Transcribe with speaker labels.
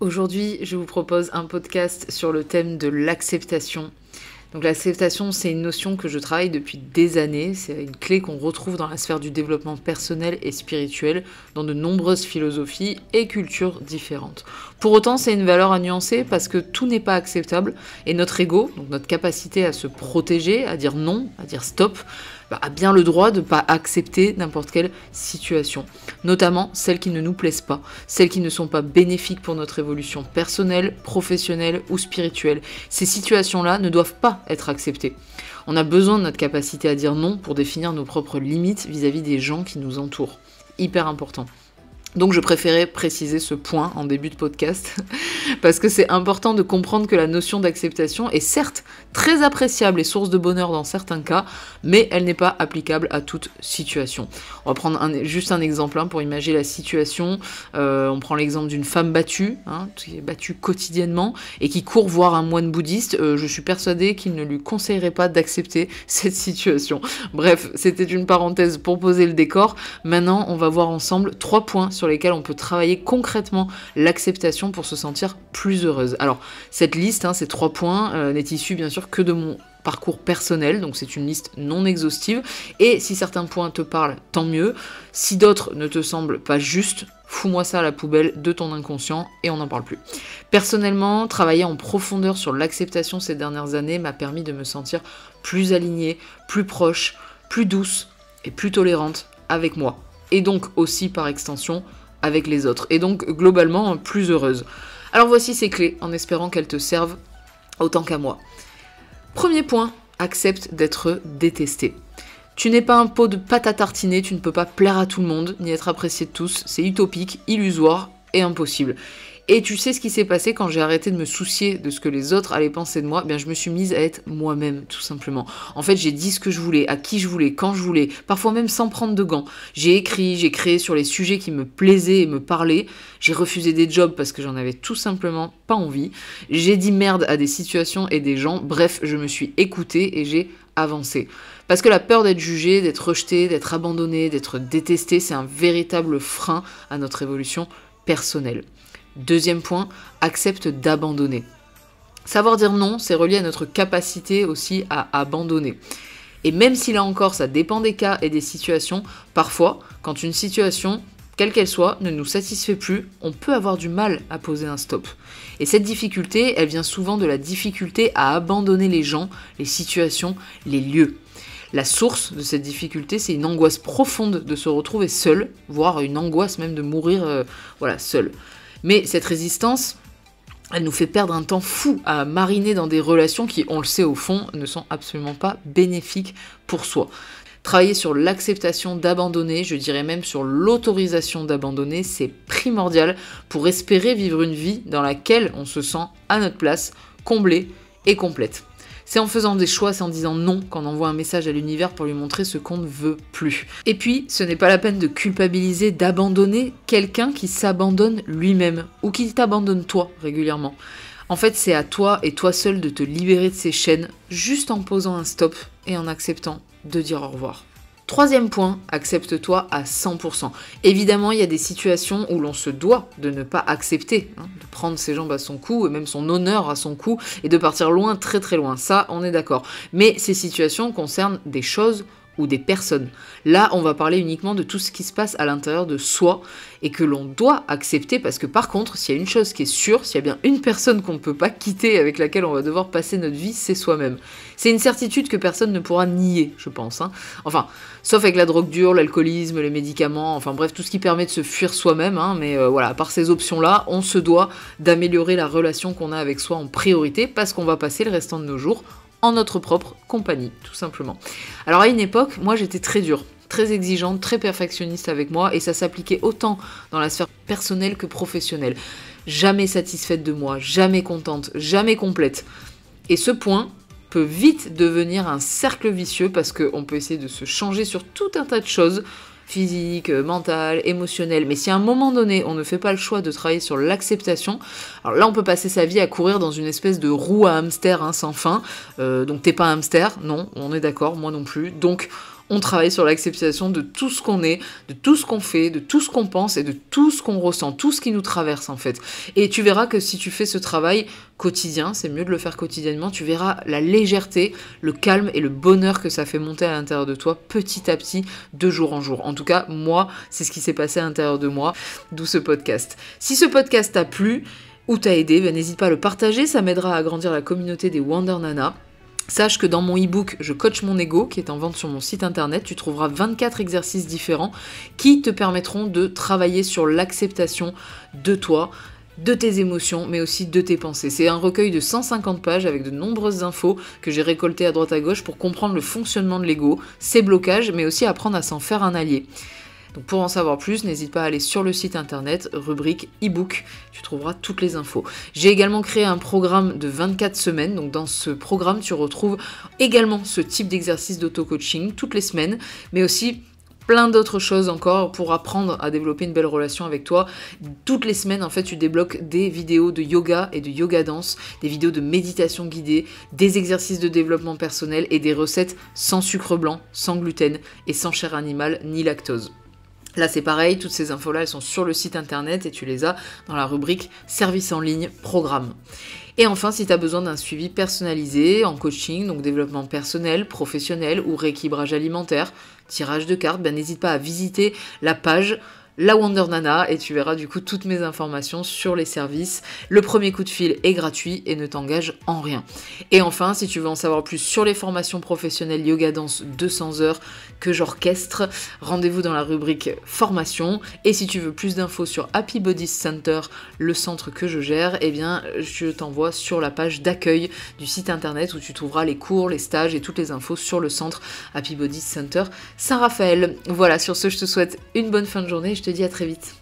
Speaker 1: Aujourd'hui, je vous propose un podcast sur le thème de l'acceptation. Donc l'acceptation, c'est une notion que je travaille depuis des années, c'est une clé qu'on retrouve dans la sphère du développement personnel et spirituel, dans de nombreuses philosophies et cultures différentes. Pour autant, c'est une valeur à nuancer parce que tout n'est pas acceptable et notre ego, donc notre capacité à se protéger, à dire non, à dire stop, a bien le droit de ne pas accepter n'importe quelle situation, notamment celles qui ne nous plaisent pas, celles qui ne sont pas bénéfiques pour notre évolution personnelle, professionnelle ou spirituelle. Ces situations-là ne doivent pas être acceptées. On a besoin de notre capacité à dire non pour définir nos propres limites vis-à-vis des gens qui nous entourent. Hyper important. Donc je préférais préciser ce point en début de podcast, parce que c'est important de comprendre que la notion d'acceptation est certes très appréciable et source de bonheur dans certains cas, mais elle n'est pas applicable à toute situation. On va prendre juste un exemple pour imaginer la situation. On prend l'exemple d'une femme battue, qui est battue quotidiennement, et qui court voir un moine bouddhiste. Je suis persuadée qu'il ne lui conseillerait pas d'accepter cette situation. Bref, c'était une parenthèse pour poser le décor. Maintenant, on va voir ensemble 3 points sur lesquels on peut travailler concrètement l'acceptation pour se sentir plus heureuse. Alors, cette liste, ces 3 points, n'est issue bien sûr que de mon parcours personnel, donc c'est une liste non exhaustive, et si certains points te parlent, tant mieux. Si d'autres ne te semblent pas justes, fous-moi ça à la poubelle de ton inconscient et on n'en parle plus. Personnellement, travailler en profondeur sur l'acceptation ces dernières années m'a permis de me sentir plus alignée, plus proche, plus douce et plus tolérante avec moi. Et donc aussi par extension avec les autres. Et donc globalement plus heureuse. Alors voici ces clés en espérant qu'elles te servent autant qu'à moi. Premier point, accepte d'être détesté. Tu n'es pas un pot de pâte à tartiner, tu ne peux pas plaire à tout le monde, ni être apprécié de tous, c'est utopique, illusoire et impossible. Et tu sais ce qui s'est passé quand j'ai arrêté de me soucier de ce que les autres allaient penser de moi, je me suis mise à être moi-même, tout simplement. En fait, j'ai dit ce que je voulais, à qui je voulais, quand je voulais, parfois même sans prendre de gants. J'ai écrit, j'ai créé sur les sujets qui me plaisaient et me parlaient. J'ai refusé des jobs parce que j'en avais tout simplement pas envie. J'ai dit merde à des situations et des gens. Bref, je me suis écoutée et j'ai avancé. Parce que la peur d'être jugé, d'être rejeté, d'être abandonné, d'être détesté, c'est un véritable frein à notre évolution personnelle. Deuxième point, accepte d'abandonner. Savoir dire non, c'est relié à notre capacité aussi à abandonner. Et même si là encore, ça dépend des cas et des situations, parfois, quand une situation, quelle qu'elle soit, ne nous satisfait plus, on peut avoir du mal à poser un stop. Et cette difficulté, elle vient souvent de la difficulté à abandonner les gens, les situations, les lieux. La source de cette difficulté, c'est une angoisse profonde de se retrouver seul, voire une angoisse même de mourir seul. Mais cette résistance, elle nous fait perdre un temps fou à mariner dans des relations qui, on le sait au fond, ne sont absolument pas bénéfiques pour soi. Travailler sur l'acceptation d'abandonner, je dirais même sur l'autorisation d'abandonner, c'est primordial pour espérer vivre une vie dans laquelle on se sent à notre place, comblée et complète. C'est en faisant des choix, c'est en disant non qu'on envoie un message à l'univers pour lui montrer ce qu'on ne veut plus. Et puis, ce n'est pas la peine de culpabiliser, d'abandonner quelqu'un qui s'abandonne lui-même ou qui t'abandonne toi régulièrement. En fait, c'est à toi et toi seul de te libérer de ces chaînes juste en posant un stop et en acceptant de dire au revoir. Troisième point, accepte-toi à 100%. Évidemment, il y a des situations où l'on se doit de ne pas accepter, de prendre ses jambes à son cou, et même son honneur à son cou, et de partir loin, très très loin. Ça, on est d'accord. Mais ces situations concernent des choses ou des personnes. Là, on va parler uniquement de tout ce qui se passe à l'intérieur de soi et que l'on doit accepter parce que par contre, s'il y a une chose qui est sûre, s'il y a bien une personne qu'on ne peut pas quitter, avec laquelle on va devoir passer notre vie, c'est soi-même. C'est une certitude que personne ne pourra nier, je pense. Enfin, sauf avec la drogue dure, l'alcoolisme, les médicaments, enfin bref, tout ce qui permet de se fuir soi-même. Mais voilà, par ces options-là, on se doit d'améliorer la relation qu'on a avec soi en priorité parce qu'on va passer le restant de nos jours en notre propre compagnie, tout simplement. Alors à une époque, moi j'étais très dure, très exigeante, très perfectionniste avec moi, et ça s'appliquait autant dans la sphère personnelle que professionnelle. Jamais satisfaite de moi, jamais contente, jamais complète. Et ce point peut vite devenir un cercle vicieux parce qu'on peut essayer de se changer sur tout un tas de choses, physique, mental, émotionnel. Mais si à un moment donné, on ne fait pas le choix de travailler sur l'acceptation, alors là, on peut passer sa vie à courir dans une espèce de roue à hamster sans fin. Donc t'es pas un hamster, non, on est d'accord, moi non plus. Donc on travaille sur l'acceptation de tout ce qu'on est, de tout ce qu'on fait, de tout ce qu'on pense et de tout ce qu'on ressent, tout ce qui nous traverse en fait. Et tu verras que si tu fais ce travail quotidien, c'est mieux de le faire quotidiennement, tu verras la légèreté, le calme et le bonheur que ça fait monter à l'intérieur de toi petit à petit, de jour en jour. En tout cas, moi, c'est ce qui s'est passé à l'intérieur de moi, d'où ce podcast. Si ce podcast t'a plu ou t'a aidé, n'hésite pas à le partager, ça m'aidera à agrandir la communauté des Wonder Nana. Sache que dans mon e-book « Je coach mon ego » qui est en vente sur mon site internet, tu trouveras 24 exercices différents qui te permettront de travailler sur l'acceptation de toi, de tes émotions, mais aussi de tes pensées. C'est un recueil de 150 pages avec de nombreuses infos que j'ai récoltées à droite à gauche pour comprendre le fonctionnement de l'ego, ses blocages, mais aussi apprendre à s'en faire un allié. Donc pour en savoir plus, n'hésite pas à aller sur le site internet, rubrique e-book, tu trouveras toutes les infos. J'ai également créé un programme de 24 semaines, donc dans ce programme tu retrouves également ce type d'exercice d'auto-coaching toutes les semaines, mais aussi plein d'autres choses encore pour apprendre à développer une belle relation avec toi. Toutes les semaines, en fait, tu débloques des vidéos de yoga et de yoga danse, des vidéos de méditation guidée, des exercices de développement personnel et des recettes sans sucre blanc, sans gluten et sans chair animale ni lactose. Là, c'est pareil, toutes ces infos-là, elles sont sur le site internet et tu les as dans la rubrique service en ligne, programme. Et enfin, si tu as besoin d'un suivi personnalisé en coaching, donc développement personnel, professionnel ou rééquilibrage alimentaire, tirage de cartes, n'hésite pas à visiter la page La Wonder Nana et tu verras du coup toutes mes informations sur les services. Le premier coup de fil est gratuit et ne t'engage en rien. Et enfin, si tu veux en savoir plus sur les formations professionnelles Yoga Danse 200 heures que j'orchestre, rendez-vous dans la rubrique formation. Et si tu veux plus d'infos sur Happy Body Center, le centre que je gère, eh bien je t'envoie sur la page d'accueil du site internet où tu trouveras les cours, les stages et toutes les infos sur le centre Happy Body Center Saint-Raphaël. Voilà, sur ce, je te souhaite une bonne fin de journée et je te dis à très vite.